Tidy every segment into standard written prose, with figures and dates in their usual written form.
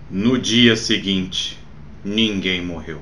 No dia seguinte, ninguém morreu.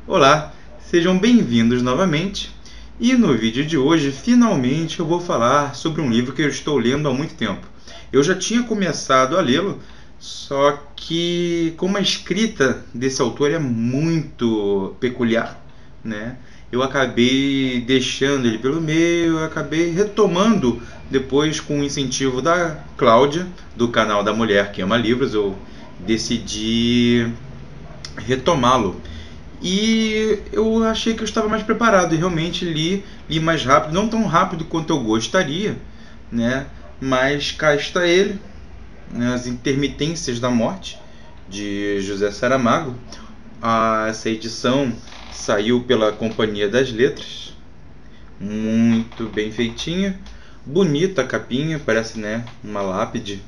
Olá, sejam bem-vindos novamente. E no vídeo de hoje, finalmente eu vou falar sobre um livro que eu estou lendo há muito tempo. Eu já tinha começado a lê-lo, só que como a escrita desse autor é muito peculiar, né? Eu acabei deixando ele pelo meio, eu acabei retomando depois com o incentivo da Cláudia, do canal da Mulher que Ama Livros, eu decidi retomá-lo. E eu achei que eu estava mais preparado e realmente li mais rápido, não tão rápido quanto eu gostaria, né? Mas cá está ele, né? As Intermitências da Morte, de José Saramago. Essa edição saiu pela Companhia das Letras, muito bem feitinha, bonita a capinha, parece, né, uma lápide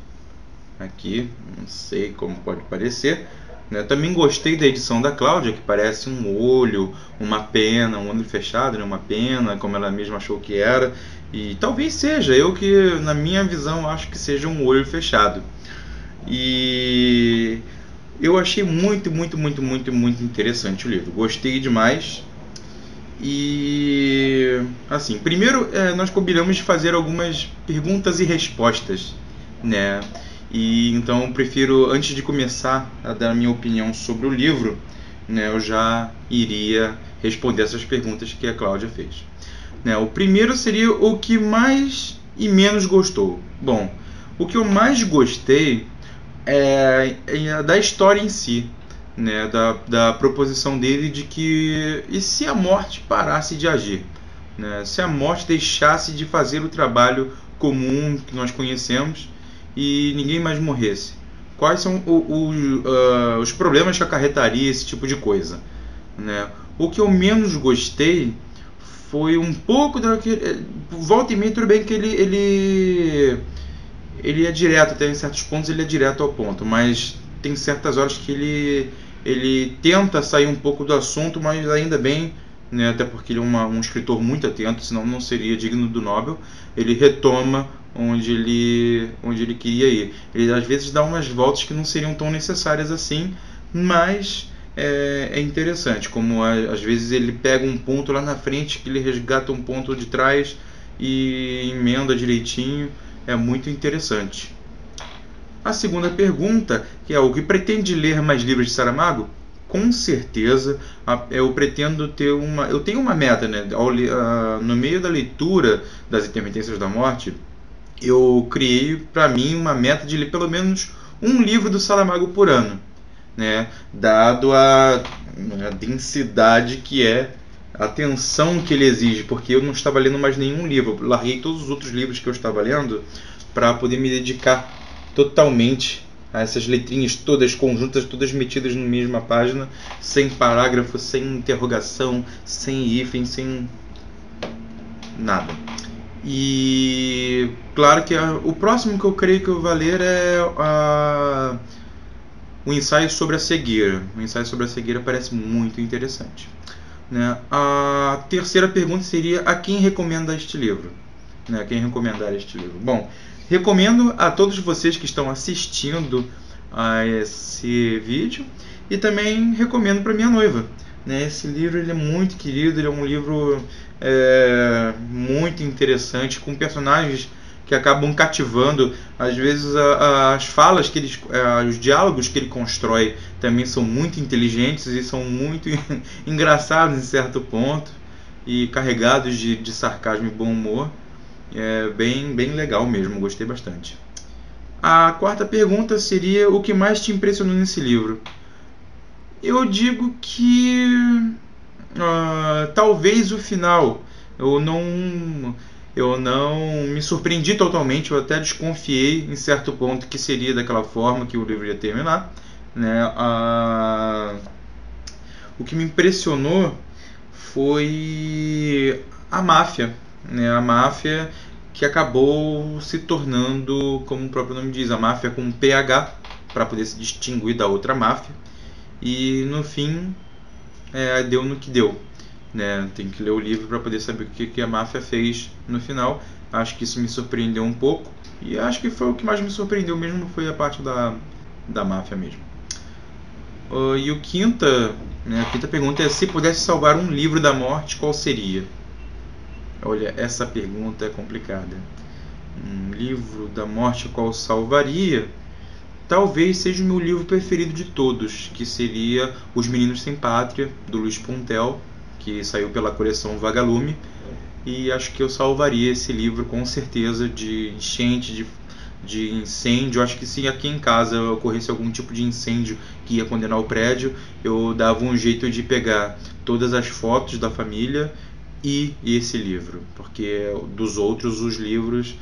aqui, não sei como pode parecer, né? Também gostei da edição da Cláudia, que parece um olho, uma pena, um olho fechado, né? Uma pena, como ela mesma achou que era. E talvez seja, eu que na minha visão acho que seja um olho fechado. E eu achei muito interessante o livro. Gostei demais. E assim, primeiro nós combinamos de fazer algumas perguntas e respostas, né? E então eu prefiro, antes de começar a dar a minha opinião sobre o livro, né, eu já iria responder essas perguntas que a Cláudia fez. Né, o primeiro seria o que mais e menos gostou. Bom, o que eu mais gostei é da história em si, né, da proposição dele de que e se a morte parasse de agir, né, se a morte deixasse de fazer o trabalho comum que nós conhecemos e ninguém mais morresse, quais são os problemas que acarretaria esse tipo de coisa, né? O que eu menos gostei foi um pouco daquele volta e meia, tudo bem que ele é direto, até em certos pontos ele é direto ao ponto, mas tem certas horas que ele tenta sair um pouco do assunto, mas ainda bem, né, até porque ele é um escritor muito atento, senão não seria digno do Nobel. Ele retoma onde ele queria ir. Ele às vezes dá umas voltas que não seriam tão necessárias assim, mas é interessante como às vezes ele pega um ponto lá na frente que ele resgata um ponto de trás e emenda direitinho. É muito interessante. A segunda pergunta, que é o que pretende ler mais livros de Saramago? Com certeza, eu pretendo ter uma. Eu tenho uma meta, né? No meio da leitura das Intermitências da Morte, eu criei para mim uma meta de ler pelo menos um livro do Saramago por ano, né? Dado a densidade que é, a atenção que ele exige, porque eu não estava lendo mais nenhum livro, eu larguei todos os outros livros que eu estava lendo para poder me dedicar totalmente a essas letrinhas todas conjuntas, todas metidas na mesma página, sem parágrafo, sem interrogação, sem hífen, sem nada. E claro que o próximo que eu creio que eu vou ler é o ensaio sobre a cegueira. O ensaio sobre a cegueira parece muito interessante, né? A terceira pergunta seria: a quem recomenda este livro? Né? Quem recomendar este livro? Bom, recomendo a todos vocês que estão assistindo a esse vídeo e também recomendo para minha noiva. Né? Esse livro ele é muito querido, ele é um livro muito interessante, com personagens que acabam cativando. Às vezes as falas que os diálogos que ele constrói também são muito inteligentes e são muito engraçados em certo ponto e carregados de sarcasmo e bom humor. É bem legal mesmo, gostei bastante. A quarta pergunta seria: o que mais te impressionou nesse livro? Eu digo que talvez o final. Eu não me surpreendi totalmente, eu até desconfiei em certo ponto que seria daquela forma que o livro ia terminar, né? O que me impressionou foi a máfia, né? A máfia que acabou se tornando, como o próprio nome diz, a máfia com PH, para poder se distinguir da outra máfia. E no fim, deu no que deu, né? Tem que ler o livro para poder saber o que a máfia fez no final. Acho que isso me surpreendeu um pouco, e acho que foi o que mais me surpreendeu mesmo, foi a parte da máfia mesmo. E a quinta pergunta é: se pudesse salvar um livro da morte, qual seria? Olha, essa pergunta é complicada. Um livro da morte qual salvaria? Talvez seja o meu livro preferido de todos, que seria Os Meninos Sem Pátria, do Luiz Puntel, que saiu pela coleção Vagalume. E acho que eu salvaria esse livro com certeza de enchente, de incêndio. Acho que se aqui em casa ocorresse algum tipo de incêndio que ia condenar o prédio, eu dava um jeito de pegar todas as fotos da família e esse livro, porque dos outros os livros,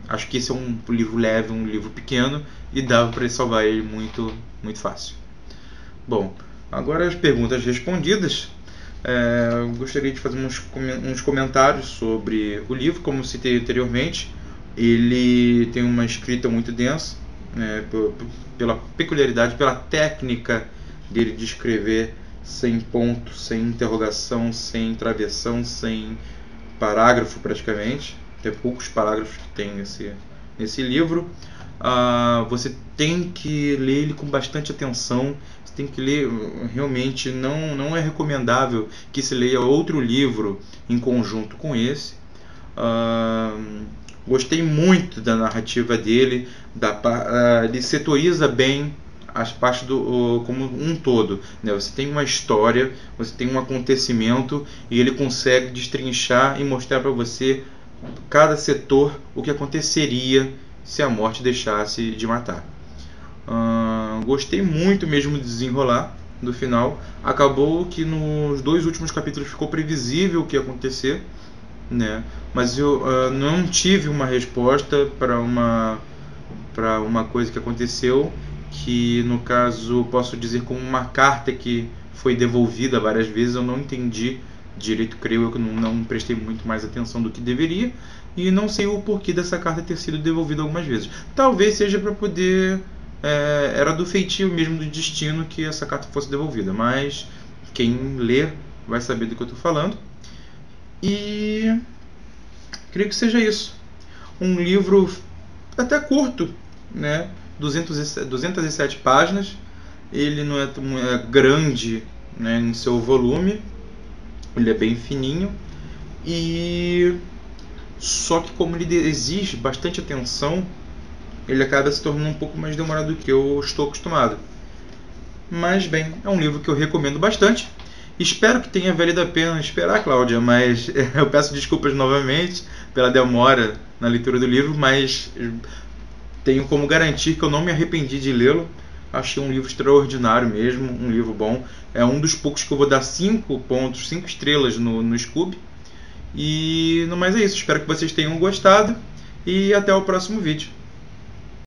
acho que esse é um livro leve, um livro pequeno, e dava para salvar ele muito, muito fácil. Bom, agora as perguntas respondidas. Gostaria de fazer uns comentários sobre o livro. Como citei anteriormente, ele tem uma escrita muito densa, né, pela peculiaridade, pela técnica dele de escrever sem ponto, sem interrogação, sem travessão, sem parágrafo praticamente. Tem poucos parágrafos que tem nesse livro. Você tem que ler ele com bastante atenção. Você tem que ler, realmente não é recomendável que se leia outro livro em conjunto com esse. Gostei muito da narrativa dele, ele setoriza bem as partes como um todo, né? Você tem uma história, você tem um acontecimento, e ele consegue destrinchar e mostrar para você cada setor o que aconteceria se a morte deixasse de matar. Gostei muito mesmo de desenrolar do final. Acabou que nos 2 últimos capítulos ficou previsível o que ia acontecer, né? Mas eu não tive uma resposta para uma coisa que aconteceu, que no caso posso dizer como uma carta que foi devolvida várias vezes. Eu não entendi direito, creio eu, que não prestei muito mais atenção do que deveria, e não sei o porquê dessa carta ter sido devolvida algumas vezes. Talvez seja para poder, era do feitio mesmo do destino que essa carta fosse devolvida, mas quem ler vai saber do que eu estou falando. E creio que seja isso. Um livro até curto, né? 207 páginas. Ele não é grande, né, em seu volume. Ele é bem fininho. E só que como ele exige bastante atenção, ele acaba se tornando um pouco mais demorado do que eu estou acostumado. Mas bem, é um livro que eu recomendo bastante. Espero que tenha valido a pena esperar, Cláudia, mas eu peço desculpas novamente pela demora na leitura do livro, mas tenho como garantir que eu não me arrependi de lê-lo. Achei um livro extraordinário mesmo, um livro bom. É um dos poucos que eu vou dar 5 pontos, 5 estrelas no Scooby. E no mais é isso, espero que vocês tenham gostado e até o próximo vídeo.